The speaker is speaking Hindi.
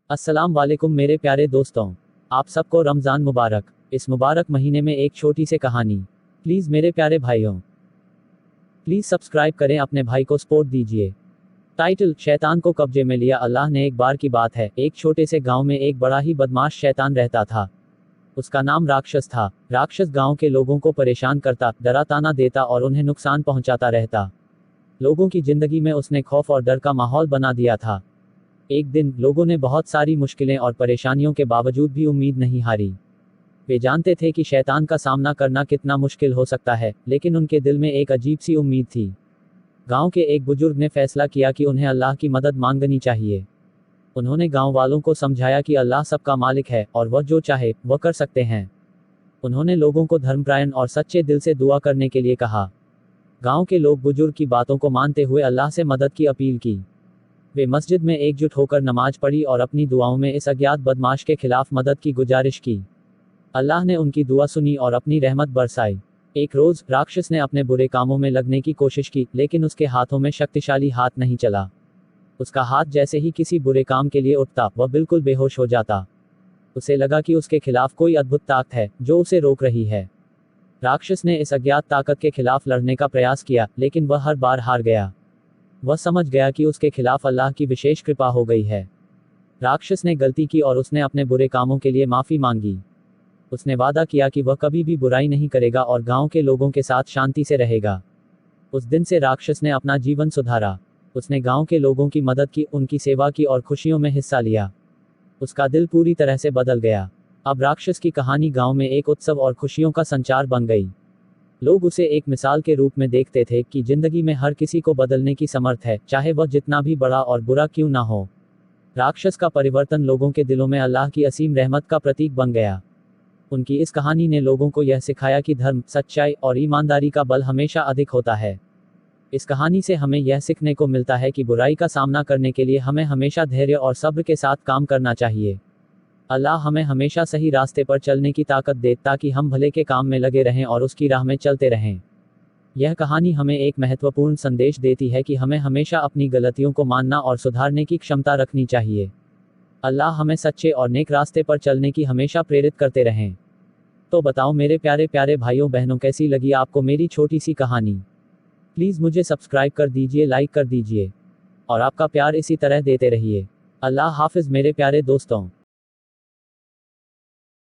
अस्सलाम वालेकुम मेरे प्यारे दोस्तों। आप सबको रमज़ान मुबारक। इस मुबारक महीने में एक छोटी सी कहानी। प्लीज़ मेरे प्यारे भाइयों, प्लीज़ सब्सक्राइब करें, अपने भाई को सपोर्ट दीजिए। टाइटल: शैतान को कब्जे में लिया अल्लाह ने। एक बार की बात है, एक छोटे से गांव में एक बड़ा ही बदमाश शैतान रहता था। उसका नाम राक्षस था। राक्षस गांव के लोगों को परेशान करता, डरा ताना देता और उन्हें नुकसान पहुंचाता रहता। लोगों की जिंदगी में उसने खौफ और डर का माहौल बना दिया था। एक दिन लोगों ने बहुत सारी मुश्किलें और परेशानियों के बावजूद भी उम्मीद नहीं हारी। वे जानते थे कि शैतान का सामना करना कितना मुश्किल हो सकता है, लेकिन उनके दिल में एक अजीब सी उम्मीद थी। गांव के एक बुजुर्ग ने फैसला किया कि उन्हें अल्लाह की मदद मांगनी चाहिए। उन्होंने गांव वालों को समझाया कि अल्लाह सबका मालिक है और वह जो चाहे वह कर सकते हैं। उन्होंने लोगों को धर्मपरायण और सच्चे दिल से दुआ करने के लिए कहा। गांव के लोग बुजुर्ग की बातों को मानते हुए अल्लाह से मदद की अपील की। वे मस्जिद में एकजुट होकर नमाज पढ़ी और अपनी दुआओं में इस अज्ञात बदमाश के खिलाफ मदद की गुजारिश की। अल्लाह ने उनकी दुआ सुनी और अपनी रहमत बरसाई। एक रोज राक्षस ने अपने बुरे कामों में लगने की कोशिश की, लेकिन उसके हाथों में शक्तिशाली हाथ नहीं चला। उसका हाथ जैसे ही किसी बुरे काम के लिए उठता, वह बिल्कुल बेहोश हो जाता। उसे लगा कि उसके खिलाफ कोई अद्भुत ताकत है जो उसे रोक रही है। राक्षस ने इस अज्ञात ताकत के खिलाफ लड़ने का प्रयास किया, लेकिन वह हर बार हार गया। वह समझ गया कि उसके खिलाफ अल्लाह की विशेष कृपा हो गई है। राक्षस ने गलती की और उसने अपने बुरे कामों के लिए माफी मांगी। उसने वादा किया कि वह कभी भी बुराई नहीं करेगा और गांव के लोगों के साथ शांति से रहेगा। उस दिन से राक्षस ने अपना जीवन सुधारा। उसने गांव के लोगों की मदद की, उनकी सेवा की और खुशियों में हिस्सा लिया। उसका दिल पूरी तरह से बदल गया। अब राक्षस की कहानी गांव में एक उत्सव और खुशियों का संचार बन गई। लोग उसे एक मिसाल के रूप में देखते थे कि जिंदगी में हर किसी को बदलने की समर्थ है, चाहे वह जितना भी बड़ा और बुरा क्यों ना हो। राक्षस का परिवर्तन लोगों के दिलों में अल्लाह की असीम रहमत का प्रतीक बन गया। उनकी इस कहानी ने लोगों को यह सिखाया कि धर्म, सच्चाई और ईमानदारी का बल हमेशा अधिक होता है। इस कहानी से हमें यह सीखने को मिलता है कि बुराई का सामना करने के लिए हमें हमेशा धैर्य और सब्र के साथ काम करना चाहिए। अल्लाह हमें हमेशा सही रास्ते पर चलने की ताकत दे, ताकि हम भले के काम में लगे रहें और उसकी राह में चलते रहें। यह कहानी हमें एक महत्वपूर्ण संदेश देती है कि हमें हमेशा अपनी गलतियों को मानना और सुधारने की क्षमता रखनी चाहिए। अल्लाह हमें सच्चे और नेक रास्ते पर चलने की हमेशा प्रेरित करते रहें। तो बताओ मेरे प्यारे प्यारे भाइयों बहनों, कैसी लगी आपको मेरी छोटी सी कहानी। प्लीज़ मुझे सब्सक्राइब कर दीजिए, लाइक कर दीजिए और आपका प्यार इसी तरह देते रहिए। अल्लाह हाफिज़ मेरे प्यारे दोस्तों।